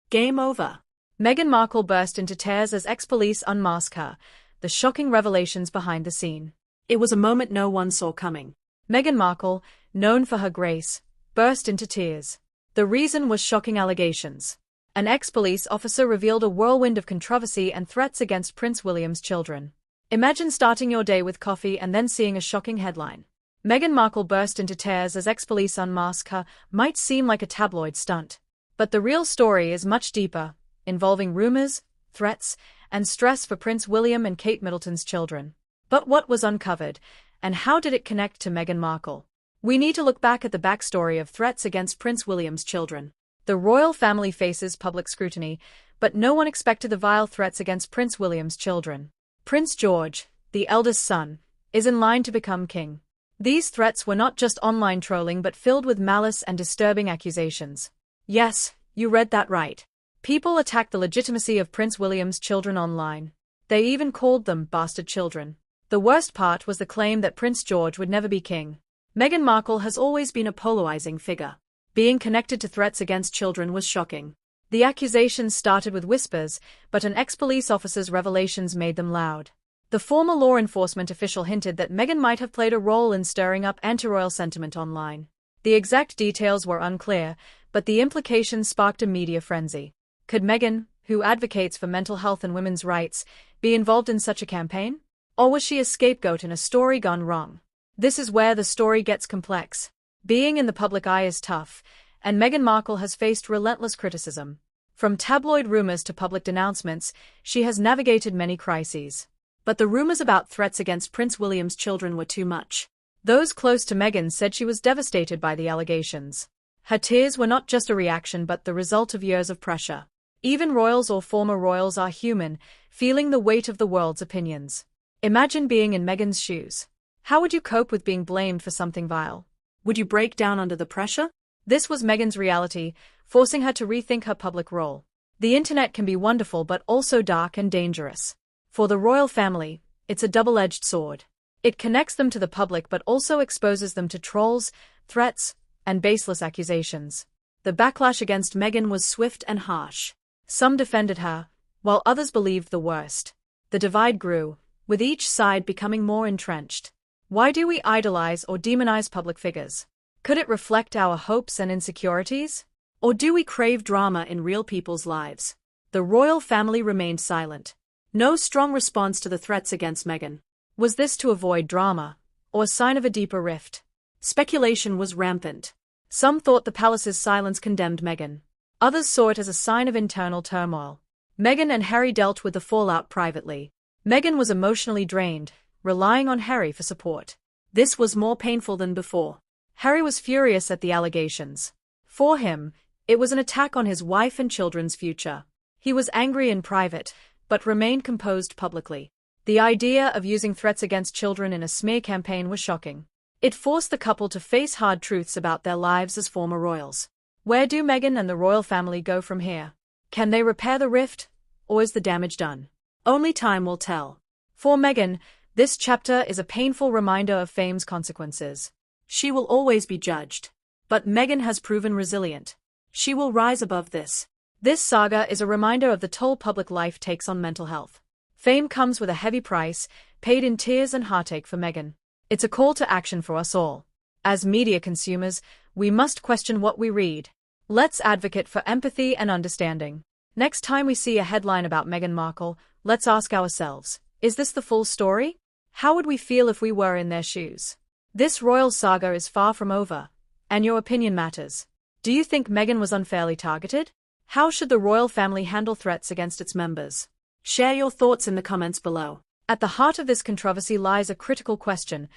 Game over. Meghan Markle burst into tears as ex-police unmask her, the shocking revelations behind the scene. It was a moment no one saw coming. Meghan Markle, known for her grace, burst into tears. The reason was shocking allegations. An ex-police officer revealed a whirlwind of controversy and threats against Prince William's children. Imagine starting your day with coffee and then seeing a shocking headline. Meghan Markle burst into tears as ex-police unmask her might seem like a tabloid stunt. But the real story is much deeper, involving rumors, threats, and stress for Prince William and Kate Middleton's children. But what was uncovered, and how did it connect to Meghan Markle? We need to look back at the backstory of threats against Prince William's children. The royal family faces public scrutiny, but no one expected the vile threats against Prince William's children. Prince George, the eldest son, is in line to become king. These threats were not just online trolling but filled with malice and disturbing accusations. Yes, you read that right. People attacked the legitimacy of Prince William's children online. They even called them bastard children. The worst part was the claim that Prince George would never be king. Meghan Markle has always been a polarizing figure. Being connected to threats against children was shocking. The accusations started with whispers, but an ex-police officer's revelations made them loud. The former law enforcement official hinted that Meghan might have played a role in stirring up anti-royal sentiment online. The exact details were unclear, but the implications sparked a media frenzy. Could Meghan, who advocates for mental health and women's rights, be involved in such a campaign? Or was she a scapegoat in a story gone wrong? This is where the story gets complex. Being in the public eye is tough, and Meghan Markle has faced relentless criticism. From tabloid rumors to public denouncements, she has navigated many crises. But the rumors about threats against Prince William's children were too much. Those close to Meghan said she was devastated by the allegations. Her tears were not just a reaction but the result of years of pressure. Even royals or former royals are human, feeling the weight of the world's opinions. Imagine being in Meghan's shoes. How would you cope with being blamed for something vile? Would you break down under the pressure? This was Meghan's reality, forcing her to rethink her public role. The internet can be wonderful but also dark and dangerous. For the royal family, it's a double-edged sword. It connects them to the public but also exposes them to trolls, threats, and baseless accusations. The backlash against Meghan was swift and harsh. Some defended her, while others believed the worst. The divide grew, with each side becoming more entrenched. Why do we idolize or demonize public figures? Could it reflect our hopes and insecurities? Or do we crave drama in real people's lives? The royal family remained silent. No strong response to the threats against Meghan. Was this to avoid drama, or a sign of a deeper rift? Speculation was rampant. Some thought the palace's silence condemned Meghan. Others saw it as a sign of internal turmoil. Meghan and Harry dealt with the fallout privately. Meghan was emotionally drained, relying on Harry for support. This was more painful than before. Harry was furious at the allegations. For him, it was an attack on his wife and children's future. He was angry in private, but remained composed publicly. The idea of using threats against children in a smear campaign was shocking. It forced the couple to face hard truths about their lives as former royals. Where do Meghan and the royal family go from here? Can they repair the rift, or is the damage done? Only time will tell. For Meghan, this chapter is a painful reminder of fame's consequences. She will always be judged. But Meghan has proven resilient. She will rise above this. This saga is a reminder of the toll public life takes on mental health. Fame comes with a heavy price, paid in tears and heartache for Meghan. It's a call to action for us all. As media consumers, we must question what we read. Let's advocate for empathy and understanding. Next time we see a headline about Meghan Markle, let's ask ourselves, is this the full story? How would we feel if we were in their shoes? This royal saga is far from over, and your opinion matters. Do you think Meghan was unfairly targeted? How should the royal family handle threats against its members? Share your thoughts in the comments below. At the heart of this controversy lies a critical question: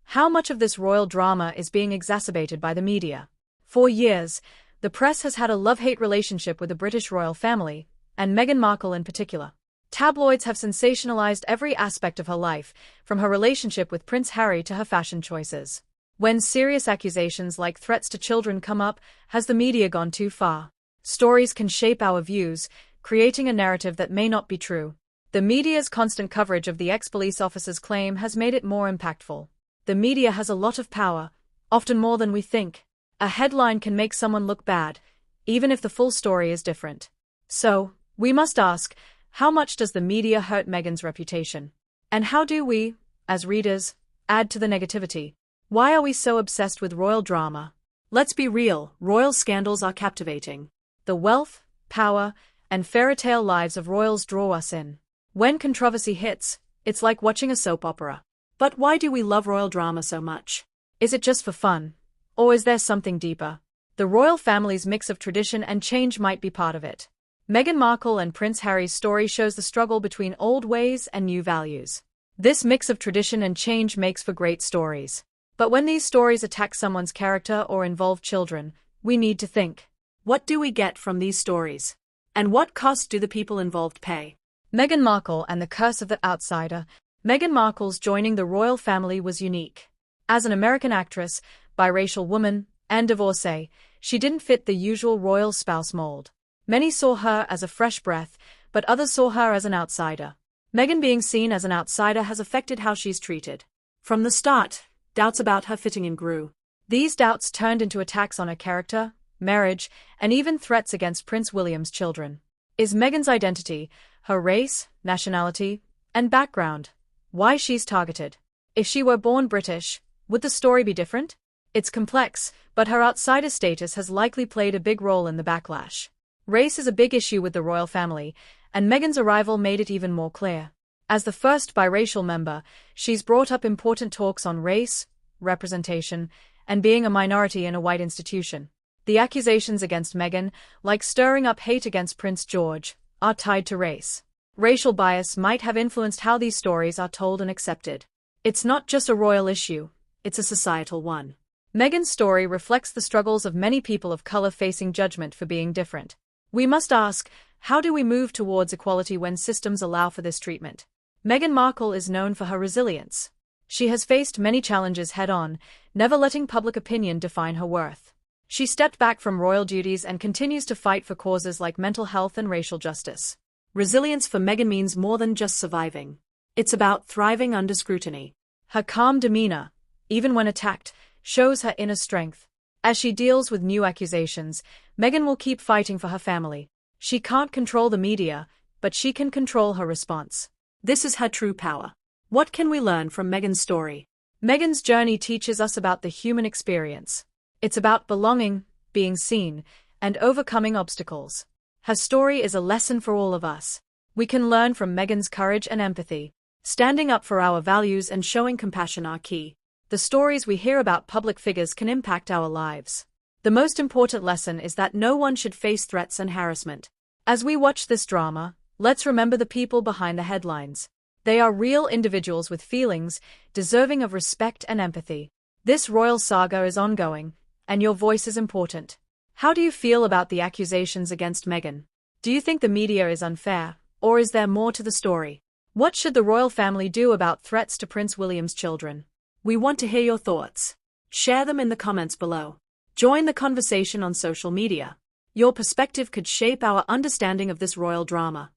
how much of this royal drama is being exacerbated by the media? For years, the press has had a love-hate relationship with the British royal family, and Meghan Markle in particular. Tabloids have sensationalized every aspect of her life, from her relationship with Prince Harry to her fashion choices. When serious accusations like threats to children come up, has the media gone too far? Stories can shape our views, creating a narrative that may not be true. The media's constant coverage of the ex-police officer's claim has made it more impactful. The media has a lot of power, often more than we think. A headline can make someone look bad, even if the full story is different. So, we must ask, how much does the media hurt Meghan's reputation? And how do we, as readers, add to the negativity? Why are we so obsessed with royal drama? Let's be real, royal scandals are captivating. The wealth, power, and fairy-tale lives of royals draw us in. When controversy hits, it's like watching a soap opera. But why do we love royal drama so much? Is it just for fun? Or is there something deeper? The royal family's mix of tradition and change might be part of it. Meghan Markle and Prince Harry's story shows the struggle between old ways and new values. This mix of tradition and change makes for great stories. But when these stories attack someone's character or involve children, we need to think. What do we get from these stories? And what cost do the people involved pay? Meghan Markle and the Curse of the Outsider. Meghan Markle's joining the royal family was unique. As an American actress, biracial woman, and divorcee, she didn't fit the usual royal spouse mold. Many saw her as a fresh breath, but others saw her as an outsider. Meghan being seen as an outsider has affected how she's treated. From the start, doubts about her fitting in grew. These doubts turned into attacks on her character, marriage, and even threats against Prince William's children. Is Meghan's identity, her race, nationality, and background, why she's targeted? If she were born British, would the story be different? It's complex, but her outsider status has likely played a big role in the backlash. Race is a big issue with the royal family, and Meghan's arrival made it even more clear. As the first biracial member, she's brought up important talks on race, representation, and being a minority in a white institution. The accusations against Meghan, like stirring up hate against Prince George, are tied to race. Racial bias might have influenced how these stories are told and accepted. It's not just a royal issue, it's a societal one. Meghan's story reflects the struggles of many people of color facing judgment for being different. We must ask, how do we move towards equality when systems allow for this treatment? Meghan Markle is known for her resilience. She has faced many challenges head-on, never letting public opinion define her worth. She stepped back from royal duties and continues to fight for causes like mental health and racial justice. Resilience for Meghan means more than just surviving. It's about thriving under scrutiny. Her calm demeanor, even when attacked, shows her inner strength. As she deals with new accusations, Meghan will keep fighting for her family. She can't control the media, but she can control her response. This is her true power. What can we learn from Meghan's story? Meghan's journey teaches us about the human experience. It's about belonging, being seen, and overcoming obstacles. Her story is a lesson for all of us. We can learn from Meghan's courage and empathy. Standing up for our values and showing compassion are key. The stories we hear about public figures can impact our lives. The most important lesson is that no one should face threats and harassment. As we watch this drama, let's remember the people behind the headlines. They are real individuals with feelings, deserving of respect and empathy. This royal saga is ongoing, and your voice is important. How do you feel about the accusations against Meghan? Do you think the media is unfair, or is there more to the story? What should the royal family do about threats to Prince William's children? We want to hear your thoughts. Share them in the comments below. Join the conversation on social media. Your perspective could shape our understanding of this royal drama.